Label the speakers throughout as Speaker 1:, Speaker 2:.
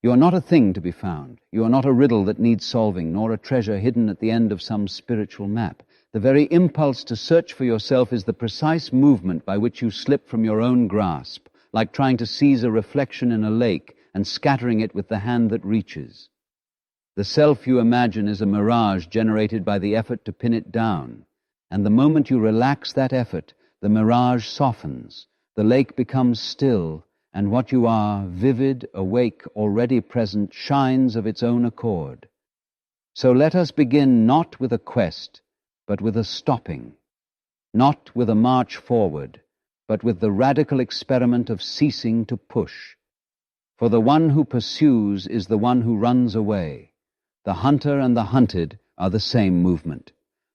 Speaker 1: You are not a thing to be found. You are not a riddle that needs solving, nor a treasure hidden at the end of some spiritual map. The very impulse to search for yourself is the precise movement by which you slip from your own grasp, like trying to seize a reflection in a lake and scattering it with the hand that reaches. The self you imagine is a mirage generated by the effort to pin it down, and the moment you relax that effort, the mirage softens, the lake becomes still, and what you are, vivid, awake, already present, shines of its own accord. So let us begin not with a quest, but with a stopping, not with a march forward, but with the radical experiment of ceasing to push. For the one who pursues is the one who runs away. The hunter and the hunted are the same movement.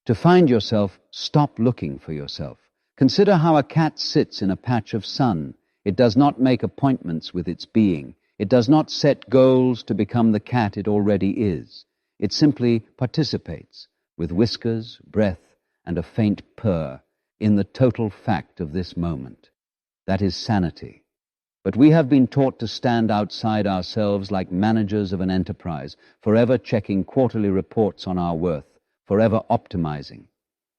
Speaker 1: To find yourself, stop looking for yourself. Consider how a cat sits in a patch of sun. It does not make appointments with its being. It does not set goals to become the cat it already is. It simply participates, with whiskers, breath, and a faint purr, in the total fact of this moment. That is sanity. But we have been taught to stand outside ourselves like managers of an enterprise, forever checking quarterly reports on our worth, forever optimizing.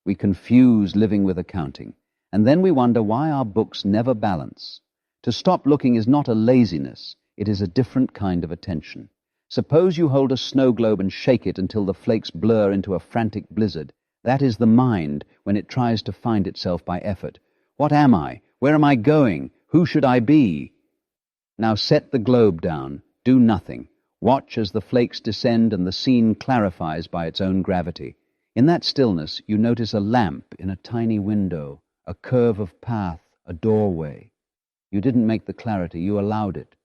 Speaker 1: We confuse living with accounting, and then we wonder why our books never balance. To stop looking is not a laziness, it is a different kind of attention. Suppose you hold a snow globe and shake it until the flakes blur into a frantic blizzard. That is the mind when it tries to find itself by effort. What am I? Where am I going? Who should I be? Now set the globe down. Do nothing. Watch as the flakes descend and the scene clarifies by its own gravity. In that stillness, you notice a lamp in a tiny window, a curve of path, a doorway. You didn't make the clarity, you allowed it.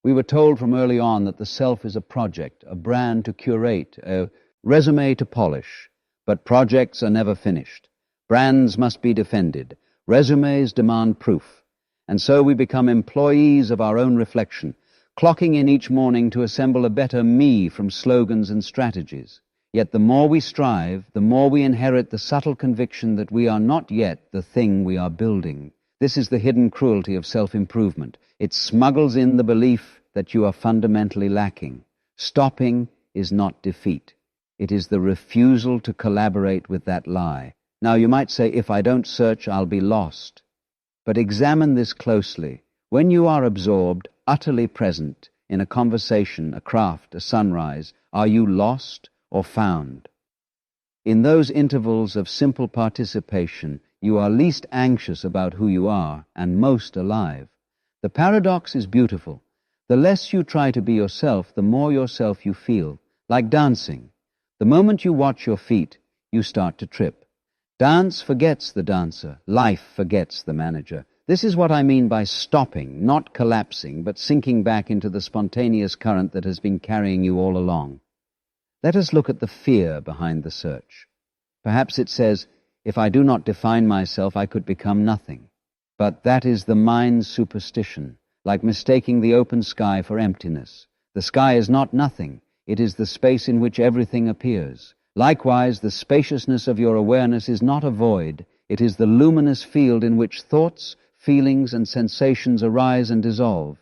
Speaker 1: We were told from early on that the self is a project, a brand to curate, a resume to polish. But projects are never finished. Brands must be defended. Resumes demand proof. And so we become employees of our own reflection, clocking in each morning to assemble a better me from slogans and strategies. Yet the more we strive, the more we inherit the subtle conviction that we are not yet the thing we are building. This is the hidden cruelty of self-improvement. It smuggles in the belief that you are fundamentally lacking. Stopping is not defeat. It is the refusal to collaborate with that lie. Now you might say, if I don't search, I'll be lost. But examine this closely. When you are absorbed, utterly present, in a conversation, a craft, a sunrise, are you lost or found? In those intervals of simple participation, you are least anxious about who you are and most alive. The paradox is beautiful. The less you try to be yourself, the more yourself you feel, like dancing. The moment you watch your feet, you start to trip. Dance forgets the dancer. Life forgets the manager. This is what I mean by stopping, not collapsing, but sinking back into the spontaneous current that has been carrying you all along. Let us look at the fear behind the search. Perhaps it says, if I do not define myself, I could become nothing. But that is the mind's superstition, like mistaking the open sky for emptiness. The sky is not nothing. It is the space in which everything appears. Likewise, the spaciousness of your awareness is not a void. It is the luminous field in which thoughts, feelings, and sensations arise and dissolve.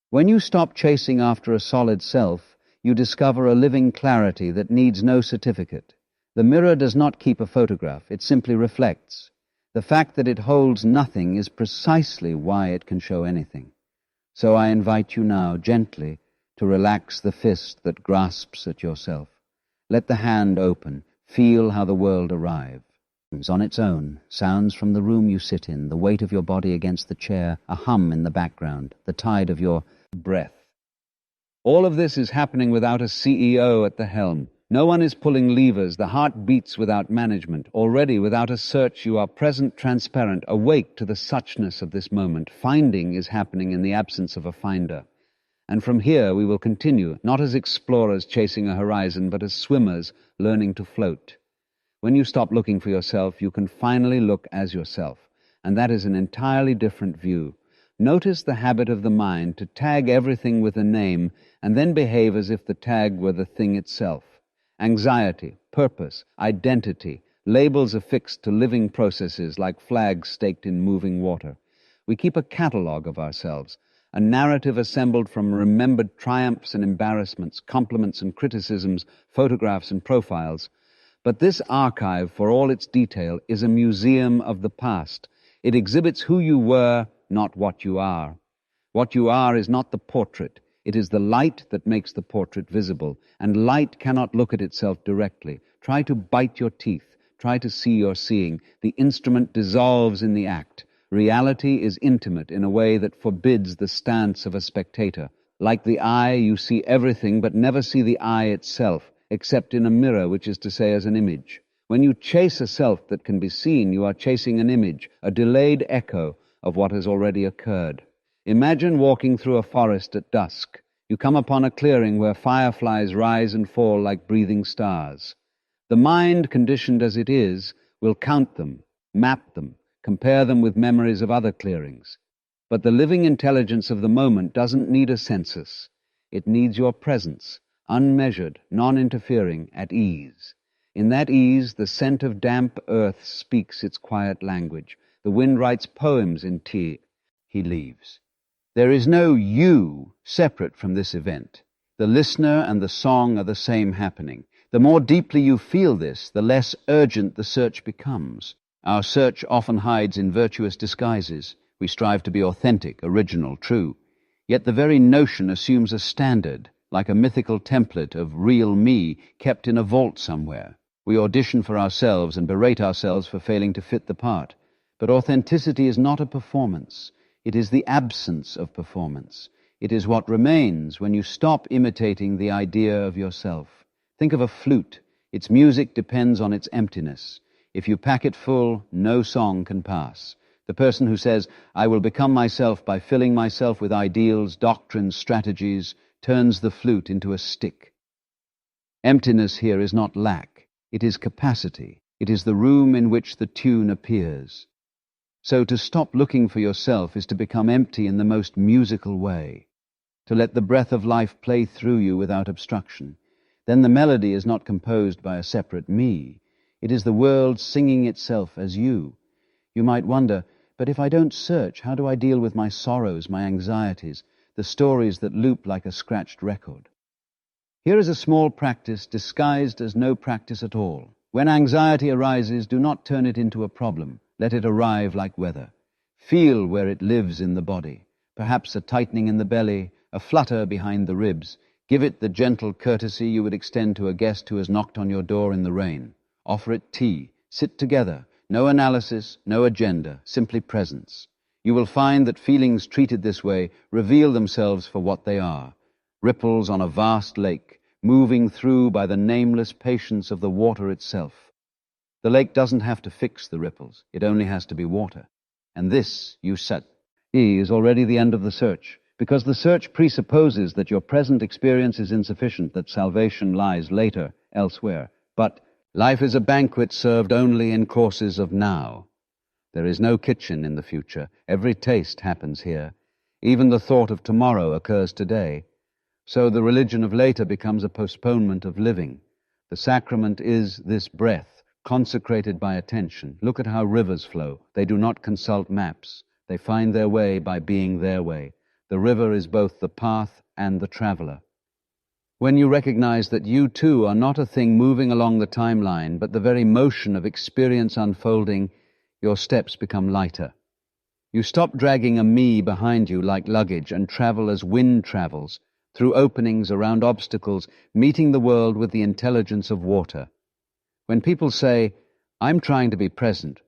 Speaker 1: When you stop chasing after a solid self, you discover a living clarity that needs no certificate. The mirror does not keep a photograph, it simply reflects. The fact that it holds nothing is precisely why it can show anything. So I invite you now, gently, to relax the fist that grasps at yourself. Let the hand open, feel how the world arrives. On its own, sounds from the room you sit in, the weight of your body against the chair, a hum in the background, the tide of your breath. All of this is happening without a CEO at the helm. No one is pulling levers, the heart beats without management. Already, without a search, you are present, transparent, awake to the suchness of this moment. Finding is happening in the absence of a finder. And from here we will continue, not as explorers chasing a horizon, but as swimmers learning to float. When you stop looking for yourself, you can finally look as yourself, and that is an entirely different view. Notice the habit of the mind to tag everything with a name and then behave as if the tag were the thing itself. Anxiety, purpose, identity, labels affixed to living processes like flags staked in moving water. We keep a catalogue of ourselves, a narrative assembled from remembered triumphs and embarrassments, compliments and criticisms, photographs and profiles. But this archive, for all its detail, is a museum of the past. It exhibits who you were, not what you are. What you are is not the portrait. It is the light that makes the portrait visible, and light cannot look at itself directly. Try to bite your teeth. Try to see your seeing. The instrument dissolves in the act. Reality is intimate in a way that forbids the stance of a spectator. Like the eye, you see everything but never see the eye itself, except in a mirror, which is to say as an image. When you chase a self that can be seen, you are chasing an image, a delayed echo of what has already occurred. Imagine walking through a forest at dusk. You come upon a clearing where fireflies rise and fall like breathing stars. The mind, conditioned as it is, will count them, map them, compare them with memories of other clearings. But the living intelligence of the moment doesn't need a census. It needs your presence, unmeasured, non-interfering, at ease. In that ease, the scent of damp earth speaks its quiet language. The wind writes poems in tea. He leaves. There is no you separate from this event. The listener and the song are the same happening. The more deeply you feel this, the less urgent the search becomes. Our search often hides in virtuous disguises. We strive to be authentic, original, true. Yet the very notion assumes a standard, like a mythical template of real me kept in a vault somewhere. We audition for ourselves and berate ourselves for failing to fit the part. But authenticity is not a performance. It is the absence of performance. It is what remains when you stop imitating the idea of yourself. Think of a flute. Its music depends on its emptiness. If you pack it full, no song can pass. The person who says, I will become myself by filling myself with ideals, doctrines, strategies, turns the flute into a stick. Emptiness here is not lack. It is capacity. It is the room in which the tune appears. So to stop looking for yourself is to become empty in the most musical way, to let the breath of life play through you without obstruction. Then the melody is not composed by a separate me. It is the world singing itself as you. You might wonder, but if I don't search, how do I deal with my sorrows, my anxieties, the stories that loop like a scratched record? Here is a small practice disguised as no practice at all. When anxiety arises, do not turn it into a problem. Let it arrive like weather. Feel where it lives in the body. Perhaps a tightening in the belly, a flutter behind the ribs. Give it the gentle courtesy you would extend to a guest who has knocked on your door in the rain. Offer it tea. Sit together. No analysis, no agenda, simply presence. You will find that feelings treated this way reveal themselves for what they are. Ripples on a vast lake, moving through by the nameless patience of the water itself. The lake doesn't have to fix the ripples. It only has to be water. And this, you set, is already the end of the search, because the search presupposes that your present experience is insufficient, that salvation lies later, elsewhere. But life is a banquet served only in courses of now. There is no kitchen in the future. Every taste happens here. Even the thought of tomorrow occurs today. So the religion of later becomes a postponement of living. The sacrament is this breath, consecrated by attention. Look at how rivers flow. They do not consult maps. They find their way by being their way. The river is both the path and the traveler. When you recognize that you too are not a thing moving along the timeline, but the very motion of experience unfolding, your steps become lighter. You stop dragging a me behind you like luggage and travel as wind travels, through openings, around obstacles, meeting the world with the intelligence of water. When people say, I'm trying to be present,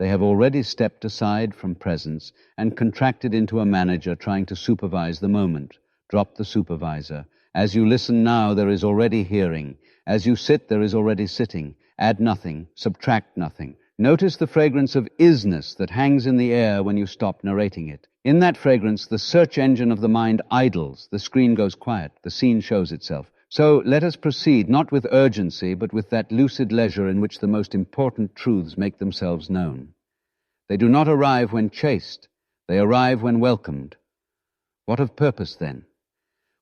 Speaker 1: they have already stepped aside from presence and contracted into a manager trying to supervise the moment. Drop the supervisor. As you listen now, there is already hearing. As you sit, there is already sitting. Add nothing, subtract nothing. Notice the fragrance of isness that hangs in the air when you stop narrating it. In that fragrance, the search engine of the mind idles. The screen goes quiet. The scene shows itself. So let us proceed, not with urgency, but with that lucid leisure in which the most important truths make themselves known. They do not arrive when chased. They arrive when welcomed. What of purpose, then?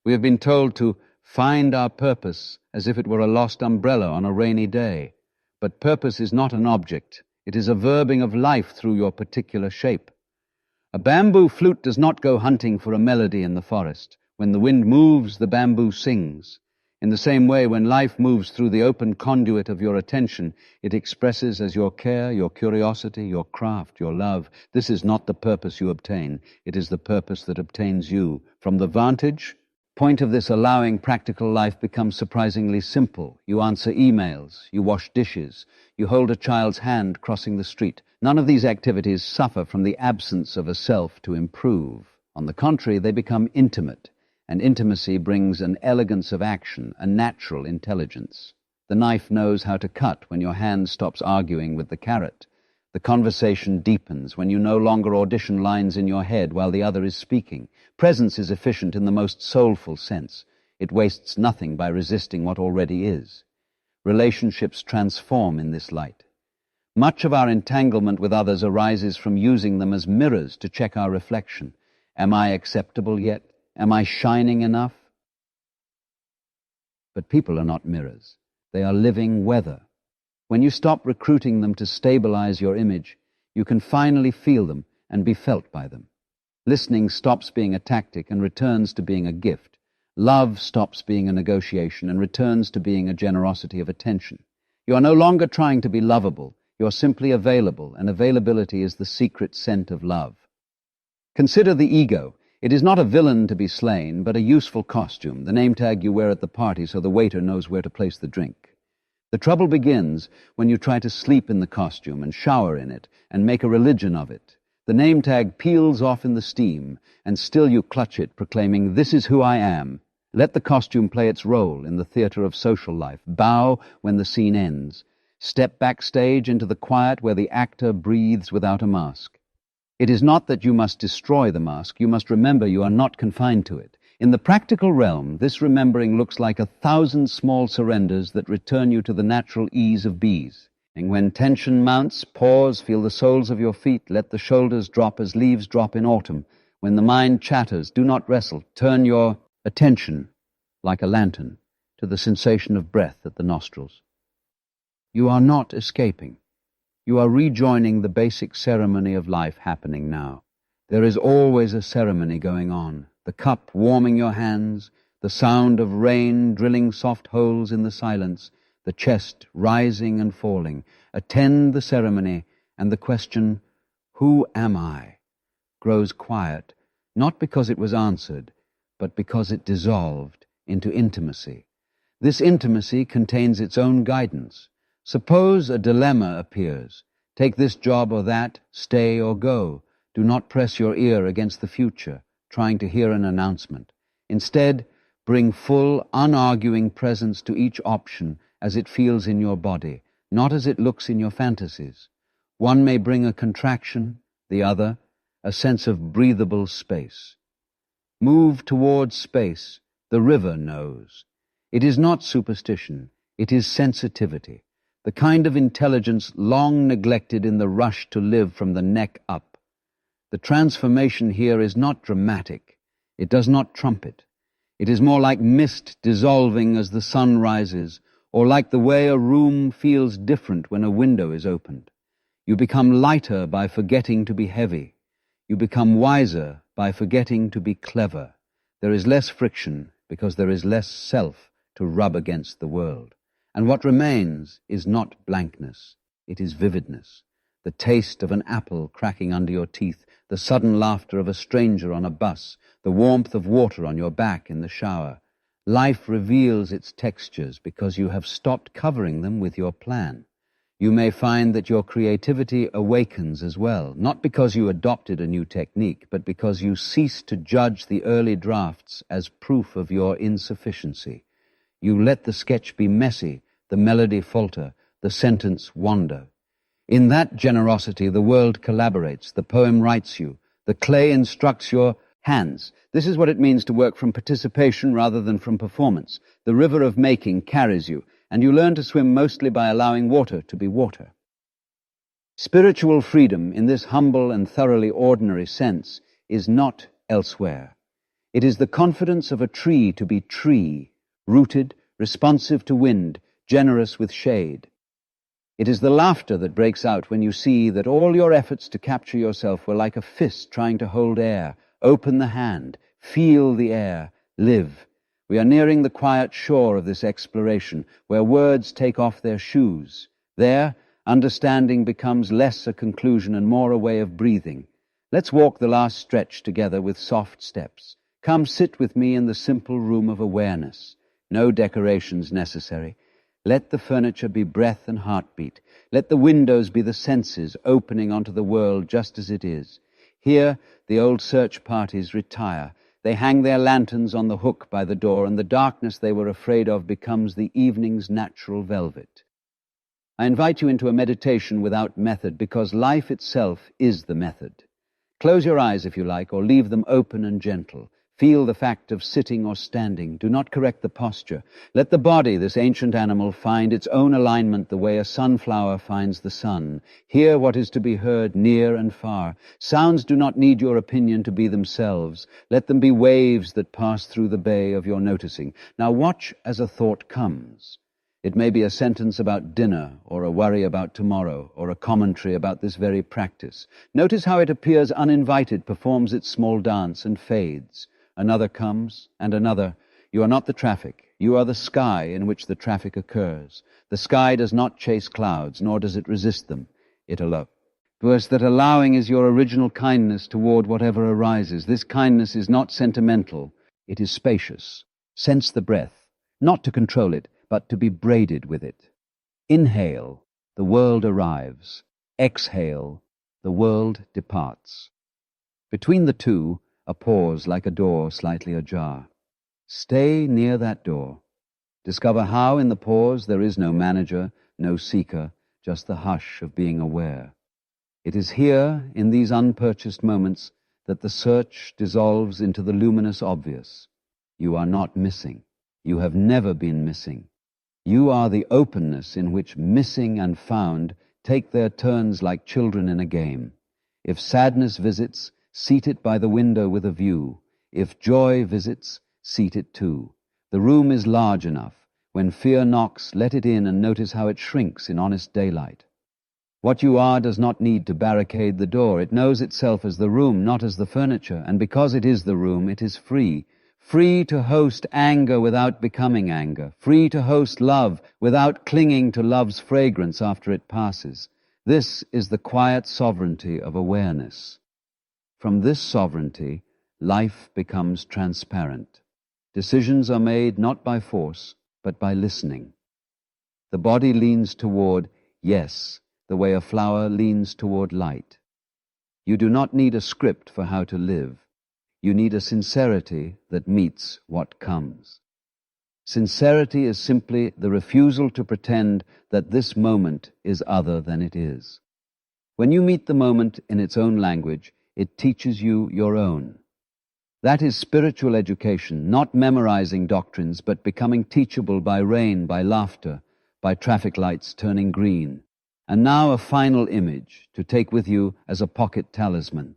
Speaker 1: We have been told to find our purpose as if it were a lost umbrella on a rainy day. But purpose is not an object. It is a verbing of life through your particular shape. A bamboo flute does not go hunting for a melody in the forest. When the wind moves, the bamboo sings. In the same way, when life moves through the open conduit of your attention, it expresses as your care, your curiosity, your craft, your love. This is not the purpose you obtain. It is the purpose that obtains you. From the vantage point of this allowing, practical life becomes surprisingly simple. You answer emails, you wash dishes, you hold a child's hand crossing the street. None of these activities suffer from the absence of a self to improve. On the contrary, they become intimate. And intimacy brings an elegance of action, a natural intelligence. The knife knows how to cut when your hand stops arguing with the carrot. The conversation deepens when you no longer audition lines in your head while the other is speaking. Presence is efficient in the most soulful sense. It wastes nothing by resisting what already is. Relationships transform in this light. Much of our entanglement with others arises from using them as mirrors to check our reflection. Am I acceptable yet? Am I shining enough? But people are not mirrors. They are living weather. When you stop recruiting them to stabilize your image, you can finally feel them and be felt by them. Listening stops being a tactic and returns to being a gift. Love stops being a negotiation and returns to being a generosity of attention. You are no longer trying to be lovable. You are simply available, and availability is the secret scent of love. Consider the ego. It is not a villain to be slain, but a useful costume, the name tag you wear at the party so the waiter knows where to place the drink. The trouble begins when you try to sleep in the costume and shower in it and make a religion of it. The name tag peels off in the steam, and still you clutch it, proclaiming, "This is who I am." Let the costume play its role in the theater of social life. Bow when the scene ends. Step backstage into the quiet where the actor breathes without a mask. It is not that you must destroy the mask. You must remember you are not confined to it. In the practical realm, this remembering looks like 1,000 small surrenders that return you to the natural ease of bees. And when tension mounts, pause, feel the soles of your feet, let the shoulders drop as leaves drop in autumn. When the mind chatters, do not wrestle. Turn your attention, like a lantern, to the sensation of breath at the nostrils. You are not escaping. You are rejoining the basic ceremony of life happening now. There is always a ceremony going on. The cup warming your hands, the sound of rain drilling soft holes in the silence, the chest rising and falling. Attend the ceremony, and the question, "Who am I?" grows quiet, not because it was answered, but because it dissolved into intimacy. This intimacy contains its own guidance. Suppose a dilemma appears. Take this job or that, stay or go. Do not press your ear against the future, trying to hear an announcement. Instead, bring full, unarguing presence to each option as it feels in your body, not as it looks in your fantasies. One may bring a contraction, the other, a sense of breathable space. Move towards space. The river knows. It is not superstition. It is sensitivity. The kind of intelligence long neglected in the rush to live from the neck up. The transformation here is not dramatic. It does not trumpet. It is more like mist dissolving as the sun rises, or like the way a room feels different when a window is opened. You become lighter by forgetting to be heavy. You become wiser by forgetting to be clever. There is less friction because there is less self to rub against the world. And what remains is not blankness, it is vividness. The taste of an apple cracking under your teeth, the sudden laughter of a stranger on a bus, the warmth of water on your back in the shower. Life reveals its textures because you have stopped covering them with your plan. You may find that your creativity awakens as well, not because you adopted a new technique, but because you cease to judge the early drafts as proof of your insufficiency. You let the sketch be messy, the melody falter, the sentence wander. In that generosity, the world collaborates, the poem writes you, the clay instructs your hands. This is what it means to work from participation rather than from performance. The river of making carries you, and you learn to swim mostly by allowing water to be water. Spiritual freedom, in this humble and thoroughly ordinary sense, is not elsewhere. It is the confidence of a tree to be tree, rooted, responsive to wind, generous with shade. It is the laughter that breaks out when you see that all your efforts to capture yourself were like a fist trying to hold air. Open the hand, feel the air, live. We are nearing the quiet shore of this exploration, where words take off their shoes. There, understanding becomes less a conclusion and more a way of breathing. Let's walk the last stretch together with soft steps. Come sit with me in the simple room of awareness. No decorations necessary. Let the furniture be breath and heartbeat. Let the windows be the senses opening onto the world just as it is. Here, the old search parties retire. They hang their lanterns on the hook by the door, and the darkness they were afraid of becomes the evening's natural velvet. I invite you into a meditation without method, because life itself is the method. Close your eyes if you like, or leave them open and gentle. Feel the fact of sitting or standing. Do not correct the posture. Let the body, this ancient animal, find its own alignment the way a sunflower finds the sun. Hear what is to be heard near and far. Sounds do not need your opinion to be themselves. Let them be waves that pass through the bay of your noticing. Now watch as a thought comes. It may be a sentence about dinner, or a worry about tomorrow, or a commentary about this very practice. Notice how it appears uninvited, performs its small dance, and fades. Another comes, and another. You are not the traffic. You are the sky in which the traffic occurs. The sky does not chase clouds, nor does it resist them. It allows. Verse that allowing is your original kindness toward whatever arises. This kindness is not sentimental. It is spacious. Sense the breath, not to control it, but to be braided with it. Inhale, the world arrives. Exhale, the world departs. Between the two, a pause like a door slightly ajar. Stay near that door. Discover how in the pause there is no manager, no seeker, just the hush of being aware. It is here, in these unpurchased moments, that the search dissolves into the luminous obvious. You are not missing. You have never been missing. You are the openness in which missing and found take their turns like children in a game. If sadness visits, seat it by the window with a view. If joy visits, seat it too. The room is large enough. When fear knocks, let it in and notice how it shrinks in honest daylight. What you are does not need to barricade the door. It knows itself as the room, not as the furniture, and because it is the room, it is free. Free to host anger without becoming anger. Free to host love without clinging to love's fragrance after it passes. This is the quiet sovereignty of awareness. From this sovereignty, life becomes transparent. Decisions are made not by force, but by listening. The body leans toward yes, the way a flower leans toward light. You do not need a script for how to live. You need a sincerity that meets what comes. Sincerity is simply the refusal to pretend that this moment is other than it is. When you meet the moment in its own language, it teaches you your own. That is spiritual education, not memorizing doctrines, but becoming teachable by rain, by laughter, by traffic lights turning green. And now a final image to take with you as a pocket talisman.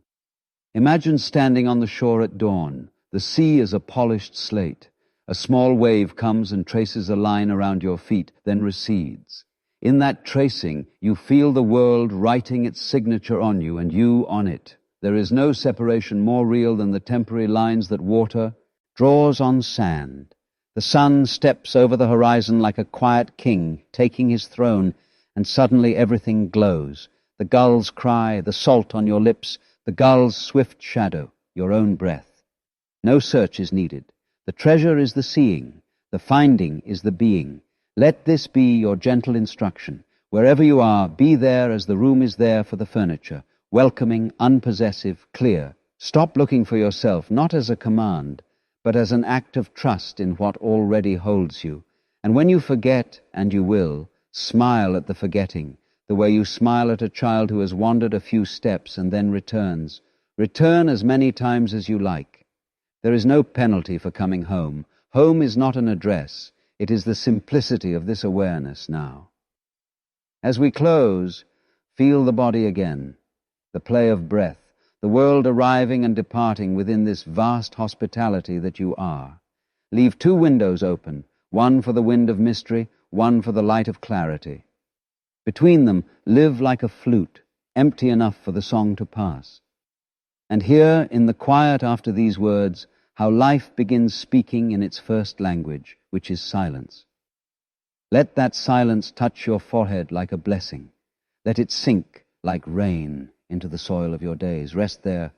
Speaker 1: Imagine standing on the shore at dawn. The sea is a polished slate. A small wave comes and traces a line around your feet, then recedes. In that tracing, you feel the world writing its signature on you and you on it. There is no separation more real than the temporary lines that water draws on sand. The sun steps over the horizon like a quiet king taking his throne, and suddenly everything glows. The gulls cry, the salt on your lips, the gull's swift shadow, your own breath. No search is needed. The treasure is the seeing. The finding is the being. Let this be your gentle instruction. Wherever you are, be there as the room is there for the furniture. Welcoming, unpossessive, clear. Stop looking for yourself, not as a command, but as an act of trust in what already holds you. And when you forget, and you will, smile at the forgetting, the way you smile at a child who has wandered a few steps and then returns. Return as many times as you like. There is no penalty for coming home. Home is not an address. It is the simplicity of this awareness now. As we close, feel the body again. The play of breath, the world arriving and departing within this vast hospitality that you are. Leave 2 windows open, one for the wind of mystery, one for the light of clarity. Between them, live like a flute, empty enough for the song to pass. And hear, in the quiet after these words, how life begins speaking in its first language, which is silence. Let that silence touch your forehead like a blessing. Let it sink like rain into the soil of your days. Rest there